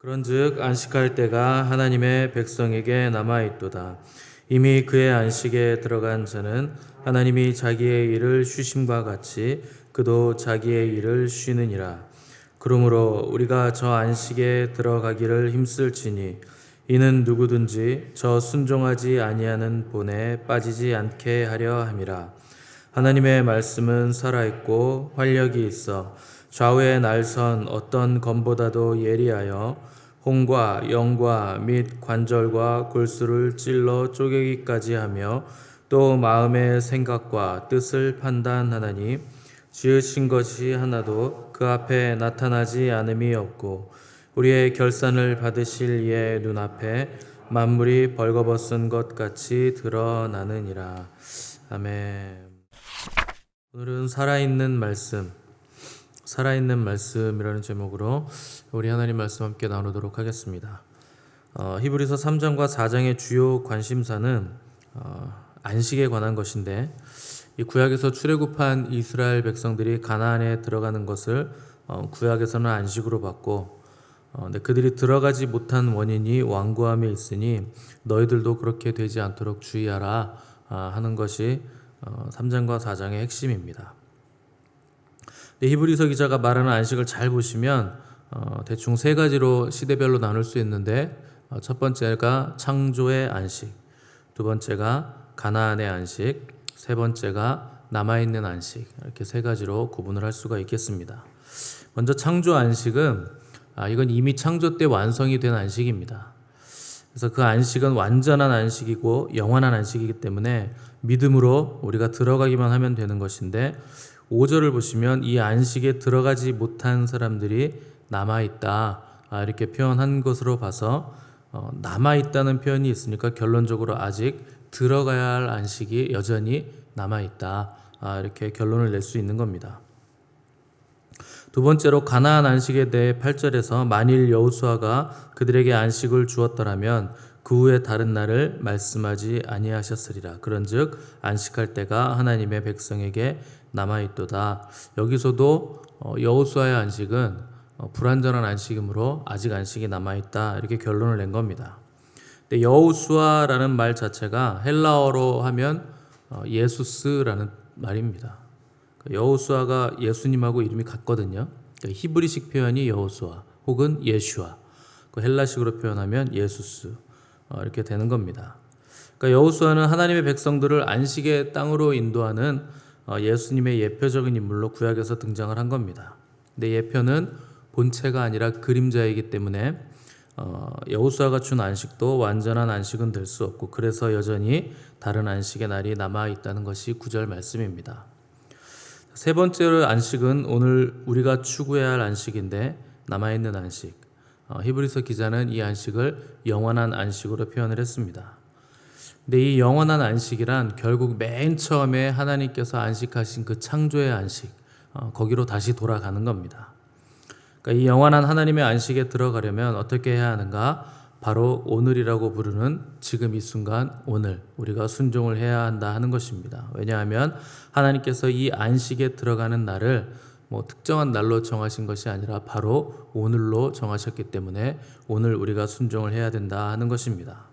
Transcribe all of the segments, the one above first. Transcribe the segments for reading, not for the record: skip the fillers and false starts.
그런즉 안식할 때가 하나님의 백성에게 남아있도다. 이미 그의 안식에 들어간 자는 하나님이 자기의 일을 쉬심과 같이 그도 자기의 일을 쉬느니라. 그러므로 우리가 저 안식에 들어가기를 힘쓸지니 이는 누구든지 저 순종하지 아니하는 본에 빠지지 않게 하려 함이라. 하나님의 말씀은 살아있고 활력이 있어 좌우에 날선 어떤 검보다도 예리하여 혼과 영과 및 관절과 골수를 찔러 쪼개기까지 하며 또 마음의 생각과 뜻을 판단하나니 지으신 것이 하나도 그 앞에 나타나지 않음이 없고 우리의 결산을 받으실 이의 눈앞에 만물이 벌거벗은 것 같이 드러나느니라. 아멘. 오늘은 살아있는 말씀이라는 제목으로 우리 하나님 말씀 함께 나누도록 하겠습니다. 히브리서 3장과 4장의 주요 관심사는 안식에 관한 것인데, 이 구약에서 출애굽한 이스라엘 백성들이 가나안에 들어가는 것을 구약에서는 안식으로 봤고, 그들이 들어가지 못한 원인이 완고함에 있으니 너희들도 그렇게 되지 않도록 주의하라 하는 것이 3장과 4장의 핵심입니다. 히브리서 기자가 말하는 안식을 잘 보시면 대충 세 가지로 시대별로 나눌 수 있는데, 첫 번째가 창조의 안식, 두 번째가 가나안의 안식, 세 번째가 남아있는 안식, 이렇게 세 가지로 구분을 할 수가 있겠습니다. 먼저 창조 안식은 이건 이미 창조 때 완성이 된 안식입니다. 그래서 그 안식은 완전한 안식이고 영원한 안식이기 때문에 믿음으로 우리가 들어가기만 하면 되는 것인데, 5절을 보시면 이 안식에 들어가지 못한 사람들이 남아있다 이렇게 표현한 것으로 봐서 남아있다는 표현이 있으니까 결론적으로 아직 들어가야 할 안식이 여전히 남아있다 이렇게 결론을 낼 수 있는 겁니다. 두 번째로 가나안 안식에 대해 8절에서 만일 여호수아가 그들에게 안식을 주었더라면 그 후에 다른 날을 말씀하지 아니하셨으리라. 그런즉 안식할 때가 하나님의 백성에게 남아있도다. 여기서도 여호수아의 안식은 불완전한 안식이므로 아직 안식이 남아있다 이렇게 결론을 낸 겁니다. 근데 여호수아라는 말 자체가 헬라어로 하면 예수스라는 말입니다. 여호수아가 예수님하고 이름이 같거든요. 히브리식 표현이 여호수아 혹은 예슈아, 헬라식으로 표현하면 예수스 이렇게 되는 겁니다. 여호수아는 하나님의 백성들을 안식의 땅으로 인도하는 예수님의 예표적인 인물로 구약에서 등장을 한 겁니다. 근데 예표는 본체가 아니라 그림자이기 때문에 여호수아가 준 안식도 완전한 안식은 될 수 없고, 그래서 여전히 다른 안식의 날이 남아있다는 것이 9절 말씀입니다. 세 번째로 안식은 오늘 우리가 추구해야 할 안식인데, 남아있는 안식. 히브리서 기자는 이 안식을 영원한 안식으로 표현을 했습니다. 근데 이 영원한 안식이란 결국 맨 처음에 하나님께서 안식하신 그 창조의 안식, 거기로 다시 돌아가는 겁니다. 이 영원한 하나님의 안식에 들어가려면 어떻게 해야 하는가? 바로 오늘이라고 부르는 지금 이 순간 오늘 우리가 순종을 해야 한다 하는 것입니다. 왜냐하면 하나님께서 이 안식에 들어가는 날을 특정한 날로 정하신 것이 아니라 바로 오늘로 정하셨기 때문에 오늘 우리가 순종을 해야 된다 하는 것입니다.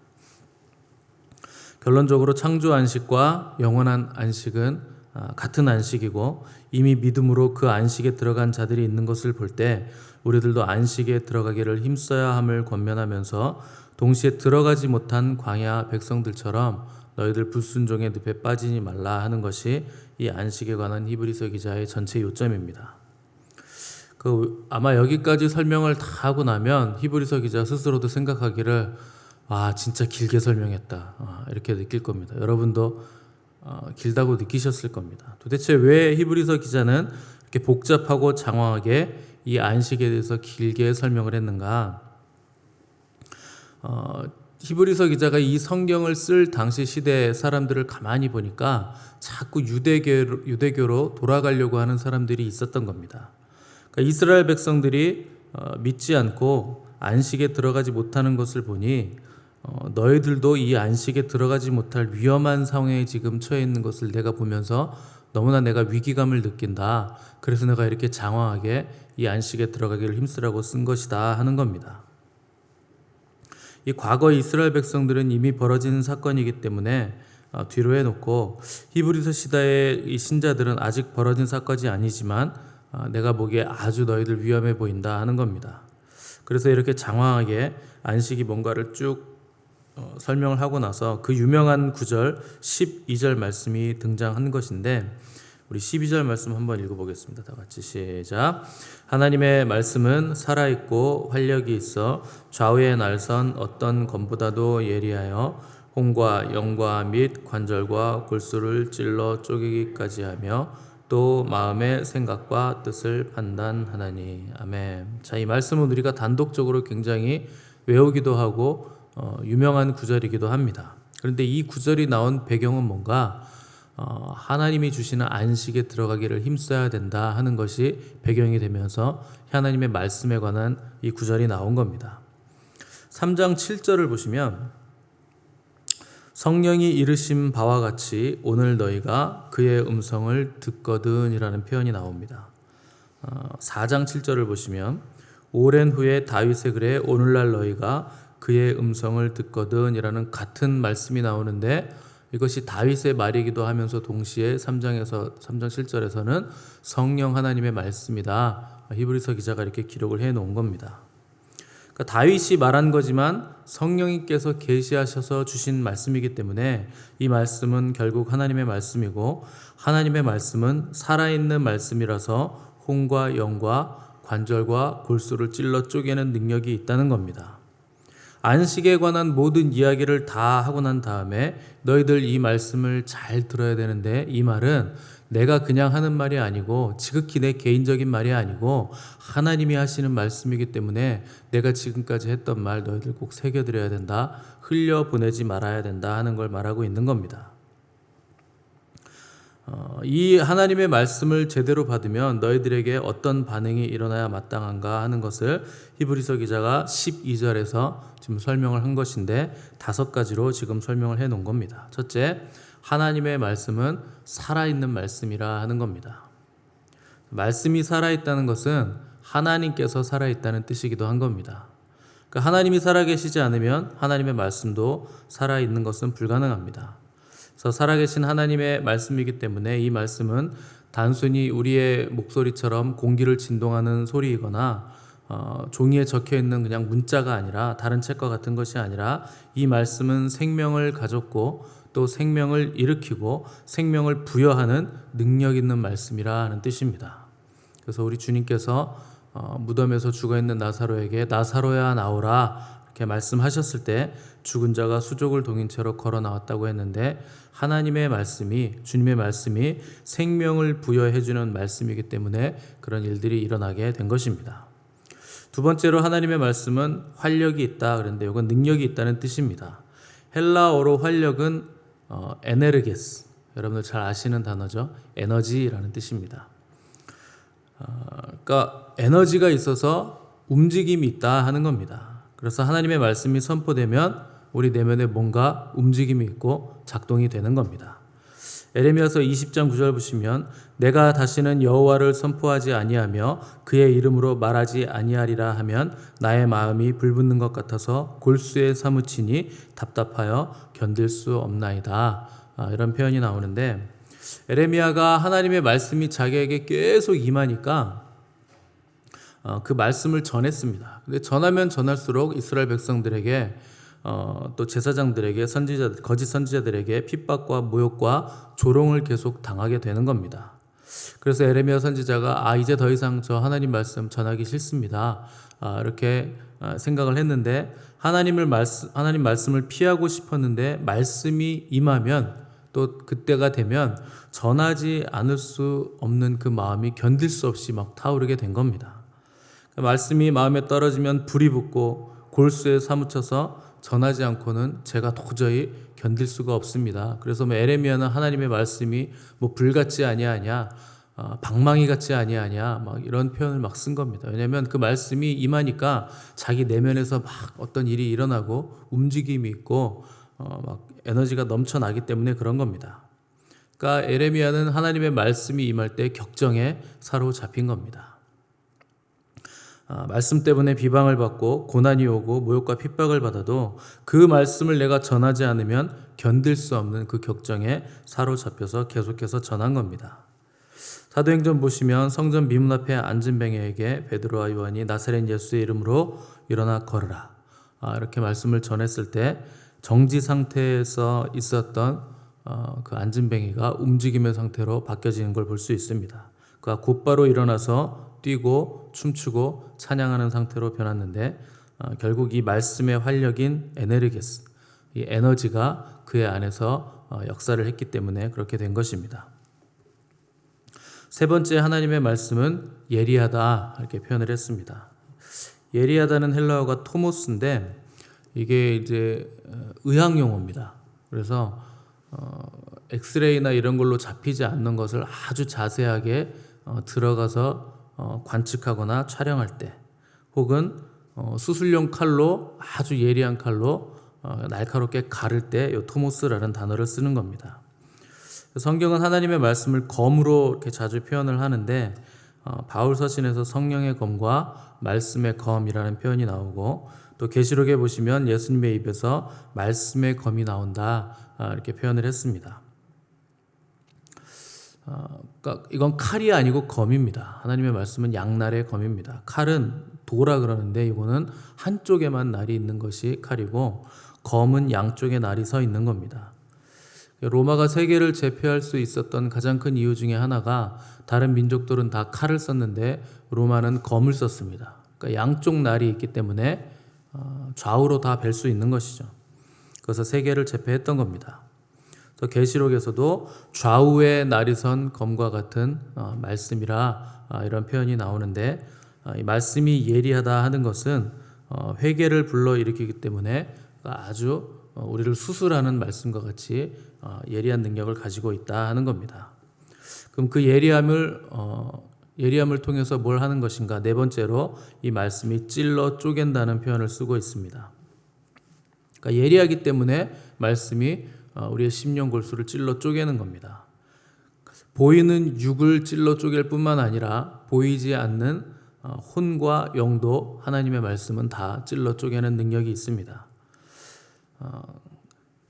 결론적으로 창조 안식과 영원한 안식은 같은 안식이고, 이미 믿음으로 그 안식에 들어간 자들이 있는 것을 볼 때 우리들도 안식에 들어가기를 힘써야 함을 권면하면서, 동시에 들어가지 못한 광야 백성들처럼 너희들 불순종의 늪에 빠지지 말라 하는 것이 이 안식에 관한 히브리서 기자의 전체 요점입니다. 아마 여기까지 설명을 다 하고 나면 히브리서 기자 스스로도 생각하기를 진짜 길게 설명했다 이렇게 느낄 겁니다. 여러분도 길다고 느끼셨을 겁니다. 도대체 왜 히브리서 기자는 이렇게 복잡하고 장황하게 이 안식에 대해서 길게 설명을 했는가? 히브리서 기자가 이 성경을 쓸 당시 시대 사람들을 가만히 보니까 자꾸 유대교로 돌아가려고 하는 사람들이 있었던 겁니다. 이스라엘 백성들이 믿지 않고 안식에 들어가지 못하는 것을 보니 너희들도 이 안식에 들어가지 못할 위험한 상황에 지금 처해 있는 것을 내가 보면서 너무나 내가 위기감을 느낀다. 그래서 내가 이렇게 장황하게 이 안식에 들어가기를 힘쓰라고 쓴 것이다 하는 겁니다. 이 과거 이스라엘 백성들은 이미 벌어진 사건이기 때문에 뒤로 해놓고 히브리서 시대의 이 신자들은 아직 벌어진 사건이 아니지만 내가 보기에 아주 너희들 위험해 보인다 하는 겁니다. 그래서 이렇게 장황하게 안식이 뭔가를 쭉 설명을 하고 나서 그 유명한 구절 12절 말씀이 등장한 것인데 우리 12절 말씀 한번 읽어보겠습니다. 다 같이 시작. 하나님의 말씀은 살아있고 활력이 있어 좌우의 날선 어떤 검보다도 예리하여 혼과 영과 및 관절과 골수를 찔러 쪼개기까지 하며 또 마음의 생각과 뜻을 판단하나니. 아멘. 자, 이 말씀은 우리가 단독적으로 굉장히 외우기도 하고 유명한 구절이기도 합니다. 그런데 이 구절이 나온 배경은 뭔가 하나님이 주시는 안식에 들어가기를 힘써야 된다 하는 것이 배경이 되면서 하나님의 말씀에 관한 이 구절이 나온 겁니다. 3장 7절을 보시면 성령이 이르신 바와 같이 오늘 너희가 그의 음성을 듣거든 이라는 표현이 나옵니다. 4장 7절을 보시면 오랜 후에 다윗의 글에 오늘날 너희가 그의 음성을 듣거든 이라는 같은 말씀이 나오는데 이것이 다윗의 말이기도 하면서 동시에 3장 7절에서는 성령 하나님의 말씀이다. 히브리서 기자가 이렇게 기록을 해 놓은 겁니다. 그러니까 다윗이 말한 거지만 성령님께서 계시하셔서 주신 말씀이기 때문에 이 말씀은 결국 하나님의 말씀이고 하나님의 말씀은 살아있는 말씀이라서 혼과 영과 관절과 골수를 찔러 쪼개는 능력이 있다는 겁니다. 안식에 관한 모든 이야기를 다 하고 난 다음에 너희들 이 말씀을 잘 들어야 되는데 이 말은 내가 그냥 하는 말이 아니고 지극히 내 개인적인 말이 아니고 하나님이 하시는 말씀이기 때문에 내가 지금까지 했던 말 너희들 꼭 새겨드려야 된다. 흘려보내지 말아야 된다 하는 걸 말하고 있는 겁니다. 이 하나님의 말씀을 제대로 받으면 너희들에게 어떤 반응이 일어나야 마땅한가 하는 것을 히브리서 기자가 12절에서 지금 설명을 한 것인데 5가지로 지금 설명을 해 놓은 겁니다. 첫째, 하나님의 말씀은 살아있는 말씀이라 하는 겁니다. 말씀이 살아있다는 것은 하나님께서 살아있다는 뜻이기도 한 겁니다. 그러니까 하나님이 살아계시지 않으면 하나님의 말씀도 살아있는 것은 불가능합니다. 그래서 살아계신 하나님의 말씀이기 때문에 이 말씀은 단순히 우리의 목소리처럼 공기를 진동하는 소리이거나 종이에 적혀있는 그냥 문자가 아니라 다른 책과 같은 것이 아니라 이 말씀은 생명을 가졌고 또 생명을 일으키고 생명을 부여하는 능력 있는 말씀이라 하는 뜻입니다. 그래서 우리 주님께서 무덤에서 죽어있는 나사로에게 나사로야 나오라 이렇게 말씀하셨을 때 죽은 자가 수족을 동인 채로 걸어 나왔다고 했는데 하나님의 말씀이 주님의 말씀이 생명을 부여해 주는 말씀이기 때문에 그런 일들이 일어나게 된 것입니다. 두 번째로 하나님의 말씀은 활력이 있다 그런데 이건 능력이 있다는 뜻입니다. 헬라어로 활력은 에네르게스 여러분들 잘 아시는 단어죠. 에너지라는 뜻입니다. 그러니까 에너지가 있어서 움직임이 있다 하는 겁니다. 그래서 하나님의 말씀이 선포되면 우리 내면에 뭔가 움직임이 있고 작동이 되는 겁니다. 에레미야서 20장 9절 보시면 내가 다시는 여호와를 선포하지 아니하며 그의 이름으로 말하지 아니하리라 하면 나의 마음이 불붙는 것 같아서 골수에 사무치니 답답하여 견딜 수 없나이다. 이런 표현이 나오는데 에레미야가 하나님의 말씀이 자기에게 계속 임하니까 그 말씀을 전했습니다. 근데 전하면 전할수록 이스라엘 백성들에게 또 제사장들에게 선지자들, 거짓 선지자들에게 핍박과 모욕과 조롱을 계속 당하게 되는 겁니다. 그래서 에레미야 선지자가 이제 더 이상 저 하나님 말씀 전하기 싫습니다. 이렇게 생각을 했는데 하나님 말씀을 피하고 싶었는데 말씀이 임하면 또 그때가 되면 전하지 않을 수 없는 그 마음이 견딜 수 없이 막 타오르게 된 겁니다. 말씀이 마음에 떨어지면 불이 붙고 골수에 사무쳐서 전하지 않고는 제가 도저히 견딜 수가 없습니다. 그래서 에레미야는 하나님의 말씀이 불같지 아니하냐, 방망이 같지 아니하냐 막 이런 표현을 막 쓴 겁니다. 왜냐하면 그 말씀이 임하니까 자기 내면에서 막 어떤 일이 일어나고 움직임이 있고 막 에너지가 넘쳐나기 때문에 그런 겁니다. 그러니까 에레미야는 하나님의 말씀이 임할 때 격정에 사로잡힌 겁니다. 말씀 때문에 비방을 받고 고난이 오고 모욕과 핍박을 받아도 그 말씀을 내가 전하지 않으면 견딜 수 없는 그 격정에 사로잡혀서 계속해서 전한 겁니다. 사도행전 보시면 성전 미문 앞에 앉은 뱅에에게 베드로와 요한이 나사렛 예수의 이름으로 일어나 걸으라 이렇게 말씀을 전했을 때 정지 상태에서 있었던 그 앉은 뱅이가 움직임의 상태로 바뀌어지는 걸 볼 수 있습니다. 그가 곧바로 일어나서 뛰고 춤추고 찬양하는 상태로 변했는데 결국 이 말씀의 활력인 에네르게스, 이 에너지가 그의 안에서 역사를 했기 때문에 그렇게 된 것입니다. 세 번째 하나님의 말씀은 예리하다 이렇게 표현을 했습니다. 예리하다는 헬라어가 토모스인데 이게 이제 의학 용어입니다. 그래서 엑스레이나 이런 걸로 잡히지 않는 것을 아주 자세하게 들어가서 관측하거나 촬영할 때 혹은 수술용 칼로 아주 예리한 칼로 날카롭게 가를 때 이 토모스라는 단어를 쓰는 겁니다. 성경은 하나님의 말씀을 검으로 이렇게 자주 표현을 하는데 바울 서신에서 성령의 검과 말씀의 검이라는 표현이 나오고 또 계시록에 보시면 예수님의 입에서 말씀의 검이 나온다 이렇게 표현을 했습니다. 그러니까 이건 칼이 아니고 검입니다. 하나님의 말씀은 양날의 검입니다. 칼은 도라 그러는데 이거는 한쪽에만 날이 있는 것이 칼이고 검은 양쪽에 날이 서 있는 겁니다. 로마가 세계를 제패할 수 있었던 가장 큰 이유 중에 하나가 다른 민족들은 다 칼을 썼는데 로마는 검을 썼습니다. 그러니까 양쪽 날이 있기 때문에 좌우로 다 뵐 수 있는 것이죠. 그래서 세계를 제패했던 겁니다. 그래서 계시록에서도 좌우에 날이 선 검과 같은 말씀이라 이런 표현이 나오는데 이 말씀이 예리하다 하는 것은 회개를 불러일으키기 때문에 아주 우리를 수술하는 말씀과 같이 예리한 능력을 가지고 있다 하는 겁니다. 그럼 그 예리함을 통해서 뭘 하는 것인가? 네 번째로 이 말씀이 찔러 쪼갠다는 표현을 쓰고 있습니다. 그러니까 예리하기 때문에 말씀이 우리의 심령 골수를 찔러 쪼개는 겁니다. 보이는 육을 찔러 쪼갤 뿐만 아니라 보이지 않는 혼과 영도 하나님의 말씀은 다 찔러 쪼개는 능력이 있습니다.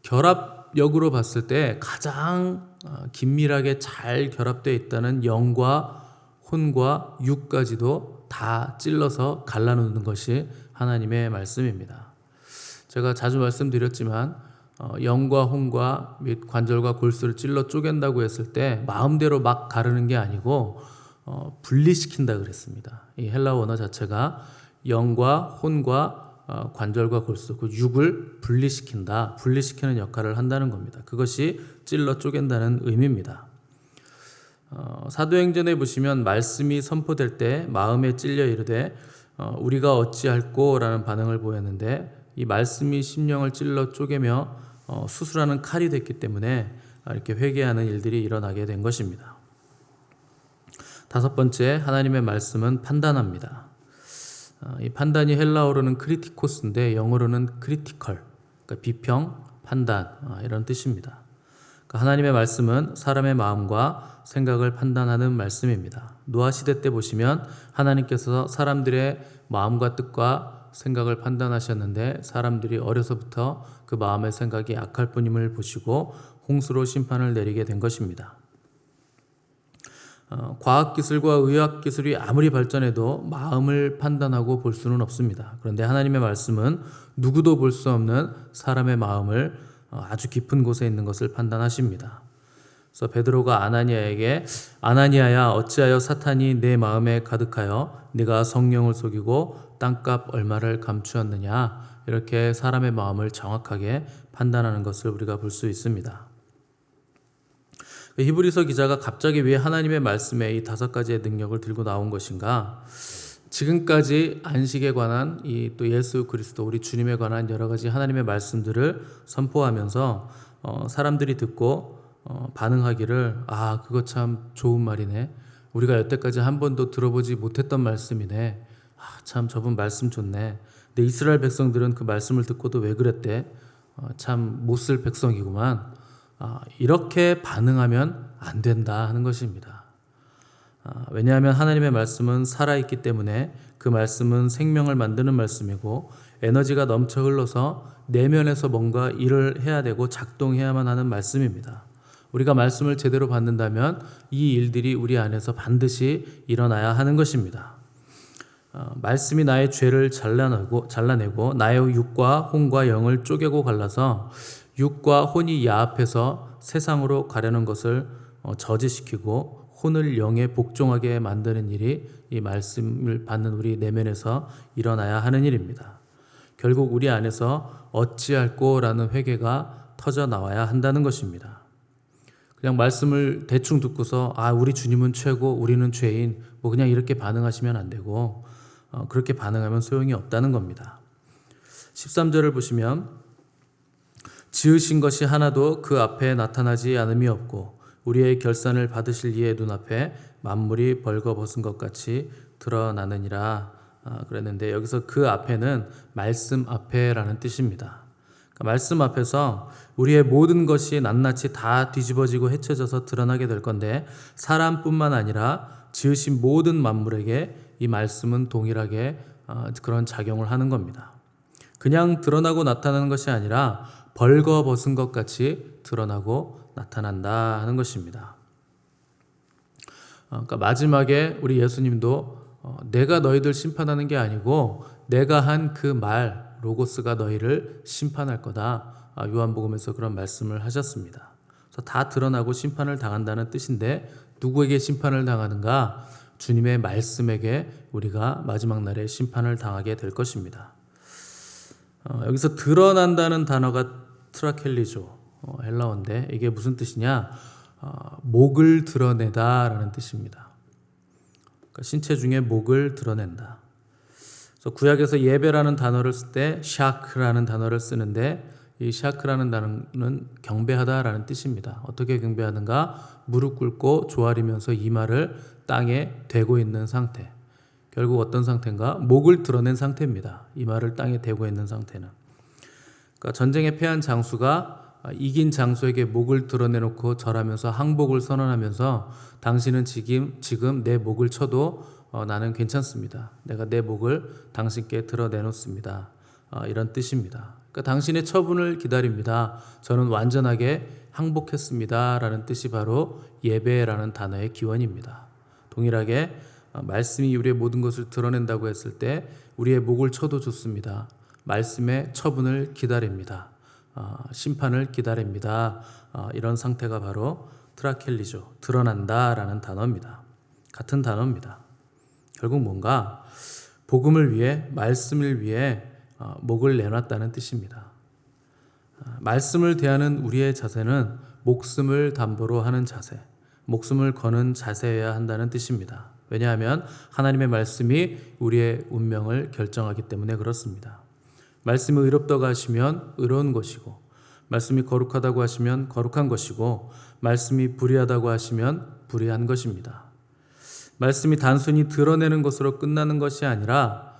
결합력으로 봤을 때 가장 긴밀하게 잘 결합되어 있다는 영과 혼과 육까지도 다 찔러서 갈라놓는 것이 하나님의 말씀입니다. 제가 자주 말씀드렸지만 영과 혼과 및 관절과 골수를 찔러 쪼갠다고 했을 때 마음대로 막 가르는 게 아니고 분리시킨다 그랬습니다. 이 헬라어 언어 자체가 영과 혼과 관절과 골수, 그 육을 분리시킨다, 분리시키는 역할을 한다는 겁니다. 그것이 찔러 쪼갠다는 의미입니다. 사도행전에 보시면 말씀이 선포될 때 마음에 찔려 이르되 우리가 어찌할꼬 라는 반응을 보였는데 이 말씀이 심령을 찔러 쪼개며 수술하는 칼이 됐기 때문에 이렇게 회개하는 일들이 일어나게 된 것입니다. 다섯 번째, 하나님의 말씀은 판단합니다. 이 판단이 헬라어로는 크리티코스인데 영어로는 크리티컬, 그러니까 비평, 판단 이런 뜻입니다. 그러니까 하나님의 말씀은 사람의 마음과 생각을 판단하는 말씀입니다. 노아 시대 때 보시면 하나님께서 사람들의 마음과 뜻과 생각을 판단하셨는데 사람들이 어려서부터 그 마음의 생각이 악할 뿐임을 보시고 홍수로 심판을 내리게 된 것입니다. 과학기술과 의학기술이 아무리 발전해도 마음을 판단하고 볼 수는 없습니다. 그런데 하나님의 말씀은 누구도 볼 수 없는 사람의 마음을 아주 깊은 곳에 있는 것을 판단하십니다. 그래서 베드로가 아나니아에게 아나니아야 어찌하여 사탄이 내 마음에 가득하여 네가 성령을 속이고 땅값 얼마를 감추었느냐 이렇게 사람의 마음을 정확하게 판단하는 것을 우리가 볼 수 있습니다. 히브리서 기자가 갑자기 왜 하나님의 말씀에 이 다섯 가지의 능력을 들고 나온 것인가? 지금까지 안식에 관한 또 예수 그리스도 우리 주님에 관한 여러 가지 하나님의 말씀들을 선포하면서 사람들이 듣고 반응하기를 그거 참 좋은 말이네, 우리가 여태까지 한 번도 들어보지 못했던 말씀이네. 참 저분 말씀 좋네. 근데 이스라엘 백성들은 그 말씀을 듣고도 왜 그랬대? 참 못 쓸 백성이구만. 이렇게 반응하면 안 된다 하는 것입니다. 왜냐하면 하나님의 말씀은 살아있기 때문에 그 말씀은 생명을 만드는 말씀이고 에너지가 넘쳐 흘러서 내면에서 뭔가 일을 해야 되고 작동해야만 하는 말씀입니다. 우리가 말씀을 제대로 받는다면 이 일들이 우리 안에서 반드시 일어나야 하는 것입니다. 말씀이 나의 죄를 잘라내고 나의 육과 혼과 영을 쪼개고 갈라서 육과 혼이 야합해서 세상으로 가려는 것을 저지시키고 혼을 영에 복종하게 만드는 일이 이 말씀을 받는 우리 내면에서 일어나야 하는 일입니다. 결국 우리 안에서 어찌할꼬라는 회개가 터져 나와야 한다는 것입니다. 그냥 말씀을 대충 듣고서 우리 주님은 최고, 우리는 죄인, 그냥 이렇게 반응하시면 안 되고 그렇게 반응하면 소용이 없다는 겁니다. 13절을 보시면 지으신 것이 하나도 그 앞에 나타나지 않음이 없고 우리의 결산을 받으실 이의 눈앞에 만물이 벌거벗은 것 같이 드러나느니라 그랬는데 여기서 그 앞에는 말씀 앞에라는 뜻입니다. 그러니까 말씀 앞에서 우리의 모든 것이 낱낱이 다 뒤집어지고 헤쳐져서 드러나게 될 건데 사람뿐만 아니라 지으신 모든 만물에게 이 말씀은 동일하게 그런 작용을 하는 겁니다. 그냥 드러나고 나타나는 것이 아니라 벌거벗은 것 같이 드러나고 나타난다 하는 것입니다. 그러니까 마지막에 우리 예수님도 내가 너희들 심판하는 게 아니고 내가 한 그 말 로고스가 너희를 심판할 거다. 요한복음에서 그런 말씀을 하셨습니다. 그래서 다 드러나고 심판을 당한다는 뜻인데 누구에게 심판을 당하는가? 주님의 말씀에게 우리가 마지막 날에 심판을 당하게 될 것입니다. 여기서 드러난다는 단어가 트라켈리조 헬라어인데 이게 무슨 뜻이냐? 목을 드러내다라는 뜻입니다. 그러니까 신체 중에 목을 드러낸다. 그래서 구약에서 예배라는 단어를 쓸 때 샤크라는 단어를 쓰는데 이 샤크라는 단어는 경배하다라는 뜻입니다. 어떻게 경배하는가? 무릎 꿇고 조아리면서 이마를 땅에 대고 있는 상태. 결국 어떤 상태인가? 목을 드러낸 상태입니다. 이마를 땅에 대고 있는 상태는. 그러니까 전쟁에 패한 장수가 이긴 장수에게 목을 드러내놓고 절하면서 항복을 선언하면서 당신은 지금 내 목을 쳐도 나는 괜찮습니다. 내가 내 목을 당신께 드러내놓습니다. 이런 뜻입니다. 그러니까 당신의 처분을 기다립니다. 저는 완전하게 항복했습니다. 라는 뜻이 바로 예배라는 단어의 기원입니다. 동일하게 말씀이 우리의 모든 것을 드러낸다고 했을 때 우리의 목을 쳐도 좋습니다. 말씀의 처분을 기다립니다. 심판을 기다립니다. 이런 상태가 바로 트라켈리죠. 드러난다라는 단어입니다. 같은 단어입니다. 결국 뭔가 복음을 위해 말씀을 위해 목을 내놨다는 뜻입니다. 말씀을 대하는 우리의 자세는 목숨을 담보로 하는 자세, 목숨을 거는 자세여야 한다는 뜻입니다. 왜냐하면 하나님의 말씀이 우리의 운명을 결정하기 때문에 그렇습니다. 말씀이 의롭다고 하시면 의로운 것이고 말씀이 거룩하다고 하시면 거룩한 것이고 말씀이 불의하다고 하시면 불의한 것입니다. 말씀이 단순히 드러내는 것으로 끝나는 것이 아니라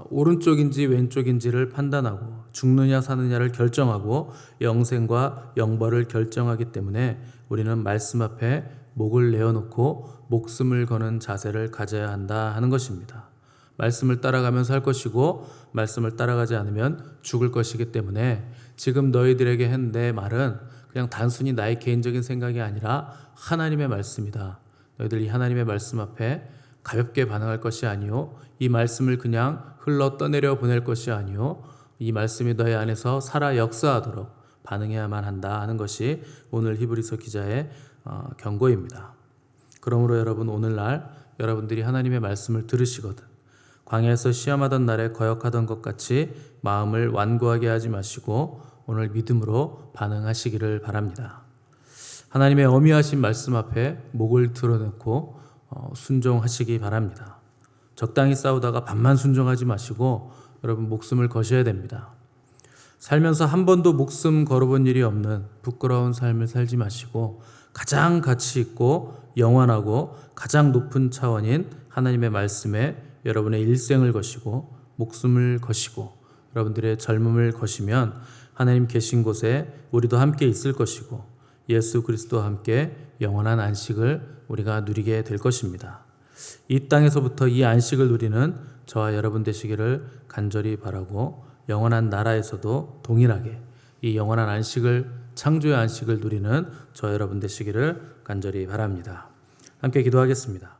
오른쪽인지 왼쪽인지를 판단하고 죽느냐 사느냐를 결정하고 영생과 영벌을 결정하기 때문에 우리는 말씀 앞에 목을 내어놓고 목숨을 거는 자세를 가져야 한다 하는 것입니다. 말씀을 따라가면서 할 것이고 말씀을 따라가지 않으면 죽을 것이기 때문에 지금 너희들에게 한 내 말은 그냥 단순히 나의 개인적인 생각이 아니라 하나님의 말씀이다. 너희들 이 하나님의 말씀 앞에 가볍게 반응할 것이 아니요 이 말씀을 그냥 흘러 떠내려 보낼 것이 아니요 이 말씀이 너희 안에서 살아 역사하도록 반응해야만 한다 하는 것이 오늘 히브리서 기자의 경고입니다. 그러므로 여러분 오늘날 여러분들이 하나님의 말씀을 들으시거든 광야에서 시험하던 날에 거역하던 것 같이 마음을 완고하게 하지 마시고 오늘 믿음으로 반응하시기를 바랍니다. 하나님의 어미하신 말씀 앞에 목을 드러놓고 순종하시기 바랍니다. 적당히 싸우다가 반만 순종하지 마시고 여러분 목숨을 거셔야 됩니다. 살면서 한 번도 목숨 걸어본 일이 없는 부끄러운 삶을 살지 마시고 가장 가치 있고 영원하고 가장 높은 차원인 하나님의 말씀에 여러분의 일생을 거시고 목숨을 거시고 여러분들의 젊음을 거시면 하나님 계신 곳에 우리도 함께 있을 것이고 예수 그리스도와 함께 영원한 안식을 우리가 누리게 될 것입니다. 이 땅에서부터 이 안식을 누리는 저와 여러분 되시기를 간절히 바라고 영원한 나라에서도 동일하게 이 영원한 안식을 창조의 안식을 누리는 저와 여러분 되시기를 간절히 바랍니다. 함께 기도하겠습니다.